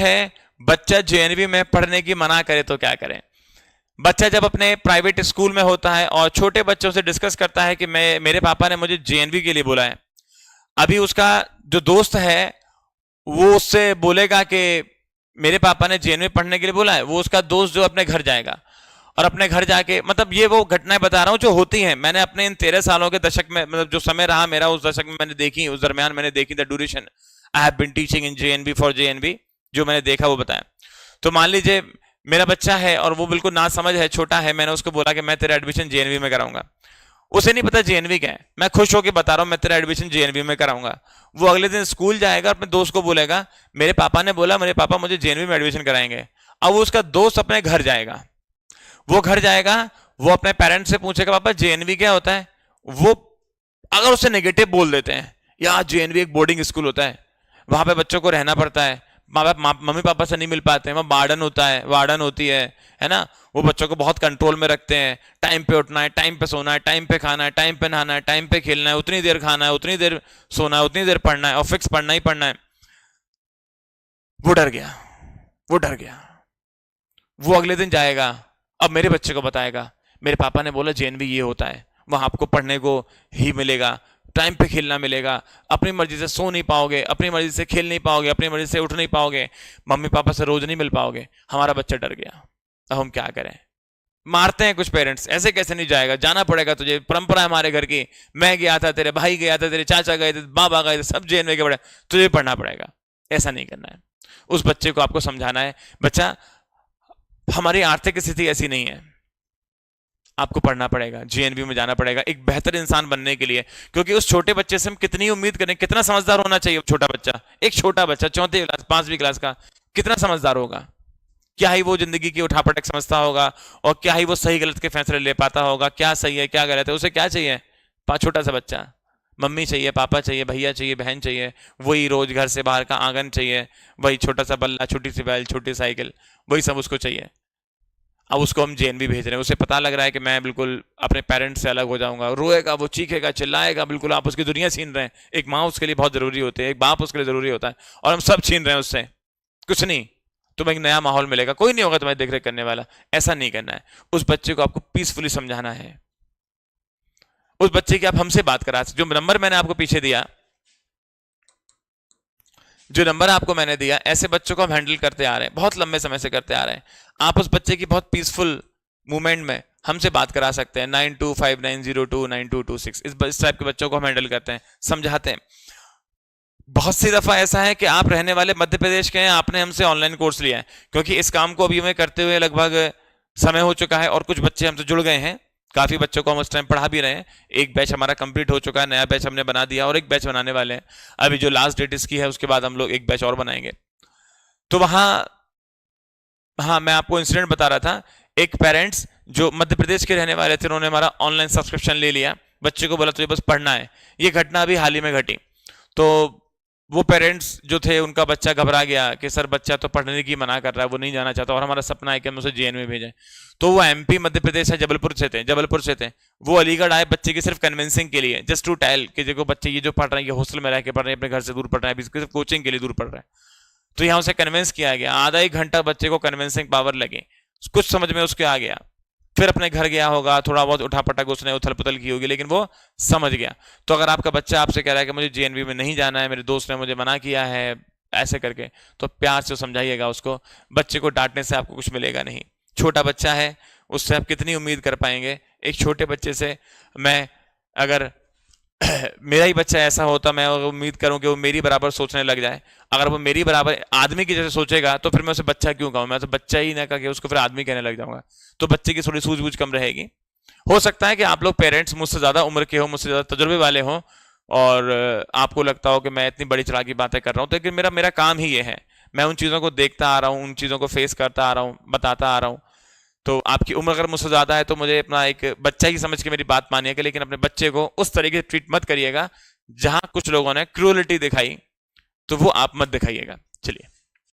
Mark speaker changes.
Speaker 1: है बच्चा जेएनवी में पढ़ने की मना करे तो क्या करें। बच्चा जब अपने प्राइवेट स्कूल में होता है और छोटे बच्चों से डिस्कस करता है कि मेरे पापा ने मुझे जेएनवी के लिए बुलाया है, अभी उसका जो दोस्त है वो उससे बोलेगा कि मेरे पापा ने जेएनवी पढ़ने के लिए बोला है, वो उसका दोस्त जो अपने घर जाएगा और अपने घर जाके, मतलब ये वो घटनाएं बता रहा हूं जो होती हैं, मैंने अपने इन 13 सालों के दशक में, मतलब जो समय रहा मेरा उस दशक में मैंने देखी, उस दरमियान मैंने देखी the duration I have been teaching in JNV for JNV, जो मैंने देखा वो बताया। तो मान लीजिए मेरा बच्चा है और वो बिल्कुल ना समझ है, छोटा है, मैंने उसको बोला कि मैं तेरा एडमिशन जेएनवी में कराऊंगा। उसे नहीं पता जेएनवी क्या है, मैं खुश होकर बता रहा हूं मैं तेरा एडमिशन जेएनवी में कराऊंगा। वो अगले दिन स्कूल जाएगा, अपने दोस्त को बोलेगा मेरे पापा ने बोला, मेरे पापा मुझे जेएनवी में एडमिशन कराएंगे। अब उसका दोस्त अपने घर जाएगा, वो घर जाएगा, वो अपने पेरेंट्स से पूछेगा पापा जेएनवी क्या होता है। वो अगर उसे नेगेटिव बोल देते हैं, यार जेएनवी एक बोर्डिंग स्कूल होता है, वहां पे बच्चों को रहना पड़ता है, मम्मी पापा से नहीं मिल पाते हैं, वहां वार्डन होता है, वार्डन होती है ना, वो बच्चों को बहुत कंट्रोल में रखते हैं, टाइम पे उठना है, टाइम पे सोना है, टाइम पे खाना है, टाइम पे नहाना है, टाइम पे खेलना है, उतनी देर खाना है, उतनी देर सोना है, उतनी देर पढ़ना है और फिक्स पढ़ना ही पढ़ना है। वो डर गया, वो डर गया। वो अगले दिन जाएगा, अब मेरे बच्चे को बताएगा मेरे पापा ने बोला जेएनवी ये होता है, वहां आपको पढ़ने को ही मिलेगा, टाइम पे खेलना मिलेगा, अपनी मर्जी से सो नहीं पाओगे, अपनी मर्जी से खेल नहीं पाओगे, अपनी मर्जी से उठ नहीं पाओगे, मम्मी पापा से रोज नहीं मिल पाओगे। हमारा बच्चा डर गया। अब हम क्या करें? मारते हैं कुछ पेरेंट्स, ऐसे कैसे नहीं जाएगा, जाना पड़ेगा तुझे, परंपरा है हमारे घर की, मैं गया था, तेरे भाई गया था, तेरे चाचा गए थे, बाबा गए थे, सब जेएनवी के बड़े, तुझे पढ़ना पड़ेगा। ऐसा नहीं करना है। उस बच्चे को आपको समझाना है बच्चा हमारी आर्थिक स्थिति ऐसी नहीं है, आपको पढ़ना पड़ेगा, जेएनवी में जाना पड़ेगा एक बेहतर इंसान बनने के लिए। क्योंकि उस छोटे बच्चे से हम कितनी उम्मीद करें, कितना समझदार होना चाहिए छोटा बच्चा, एक छोटा बच्चा 4वीं क्लास 5वीं क्लास का कितना समझदार होगा, क्या ही वो जिंदगी की उठापटक समझता होगा और क्या ही वो सही गलत के फैसले ले पाता होगा, क्या सही है क्या गलत है। उसे क्या चाहिए? छोटा सा बच्चा, मम्मी चाहिए, पापा चाहिए, भैया चाहिए, बहन चाहिए, वही रोज घर से बाहर का आंगन चाहिए, वही छोटा सा बल्ला, छोटी सी बैल, छोटी साइकिल, वही सब उसको चाहिए। अब उसको हम जेएनवी भेज रहे हैं, उसे पता लग रहा है कि मैं बिल्कुल अपने पेरेंट्स से अलग हो जाऊंगा, रोएगा, वो चीखेगा, चिल्लाएगा, बिल्कुल आप उसकी दुनिया छीन रहे हैं। एक माँ उसके लिए बहुत जरूरी होती है, एक बाप उसके लिए जरूरी होता है, और हम सब छीन रहे हैं उससे। कुछ नहीं, तुम्हें एक नया माहौल मिलेगा, कोई नहीं होगा तुम्हारी देखरेख करने वाला। ऐसा नहीं करना है। उस बच्चे को आपको पीसफुली समझाना है। उस बच्चे की आप हमसे बात करा, जो नंबर मैंने आपको पीछे दिया, जो नंबर आपको मैंने दिया, ऐसे बच्चों को हम हैंडल करते आ रहे हैं, बहुत लंबे समय से करते आ रहे हैं। आप उस बच्चे की बहुत पीसफुल मूवमेंट में हमसे बात करा सकते हैं। 9259029226 इस टाइप के बच्चों को हम हैंडल करते हैं, समझाते हैं। बहुत सी दफा ऐसा है कि आप रहने वाले मध्य प्रदेश के हैं, आपने हमसे ऑनलाइन कोर्स लिया है, क्योंकि इस काम को अभी हमें करते हुए लगभग समय हो चुका है और कुछ बच्चे हमसे जुड़ गए हैं, काफी बच्चों को हम उस टाइम पढ़ा भी रहे हैं। एक बैच हमारा कंप्लीट हो चुका है, नया बैच हमने बना दिया और एक बैच बनाने वाले हैं। अभी जो लास्ट डेट इसकी है उसके बाद हम लोग एक बैच और बनाएंगे। तो वहां, हाँ, मैं आपको इंसिडेंट बता रहा था। एक पेरेंट्स जो मध्य प्रदेश के रहने वाले थे, उन्होंने हमारा ऑनलाइन सब्सक्रिप्शन ले लिया, बच्चे को बोला तुझे बस पढ़ना है। ये घटना अभी हाल ही में घटी। तो वो पेरेंट्स जो थे, उनका बच्चा घबरा गया कि सर बच्चा तो पढ़ने की मना कर रहा है, वो नहीं जाना चाहता और हमारा सपना है कि हम उसे जेएनवी भेजें। तो वो एमपी मध्य प्रदेश है, जबलपुर से थे। वो अलीगढ़ आए बच्चे की सिर्फ कन्विंसिंग के लिए, जस्ट टू टेल कि देखो बच्चे ये जो पढ़ रहे हैं, ये हॉस्टल में रह के पढ़ रहे हैं, अपने घर से दूर पढ़ रहे हैं, सिर्फ कोचिंग के लिए दूर पढ़ रहे हैं। तो यहाँ उसे कन्विंस किया गया, आधा एक घंटा बच्चे को कन्विंसिंग पावर लगी, कुछ समझ में उसके आ गया। फिर अपने घर गया होगा, थोड़ा बहुत उठापटक उसने उथल पुथल की होगी, लेकिन वो समझ गया। तो अगर आपका बच्चा आपसे कह रहा है कि मुझे जेएनवी में नहीं जाना है, मेरे दोस्त ने मुझे मना किया है, ऐसे करके, तो प्यार से समझाइएगा उसको। बच्चे को डांटने से आपको कुछ मिलेगा नहीं। छोटा बच्चा है, उससे आप कितनी उम्मीद कर पाएंगे? एक छोटे बच्चे से मैं, अगर मेरा ही बच्चा ऐसा होता, मैं उम्मीद करूं कि वो मेरी बराबर सोचने लग जाए, अगर वो मेरी बराबर आदमी की जैसे सोचेगा, तो फिर मैं उसे बच्चा क्यों कहूं? मैं तो बच्चा ही ना कह के उसको फिर आदमी कहने लग जाऊंगा। तो बच्चे की थोड़ी सूझबूझ कम रहेगी। हो सकता है कि आप लोग पेरेंट्स मुझसे ज्यादा उम्र के हो, मुझसे ज्यादा तजुर्बे वाले हो, और आपको लगता हो कि मैं इतनी बड़ी चढ़ा की बातें कर रहा हूं, तो लेकिन मेरा काम ही ये है। मैं उन चीजों को देखता आ रहा हूं, उन चीजों को फेस करता आ रहा हूं, बताता आ रहा हूं। तो आपकी उम्र अगर मुझसे ज्यादा है तो मुझे अपना एक बच्चा ही समझ के मेरी बात मानिएगा, लेकिन अपने बच्चे को उस तरीके से ट्रीट मत करिएगा जहां कुछ लोगों ने क्रूरलिटी दिखाई, तो वो आप मत दिखाइएगा। चलिए।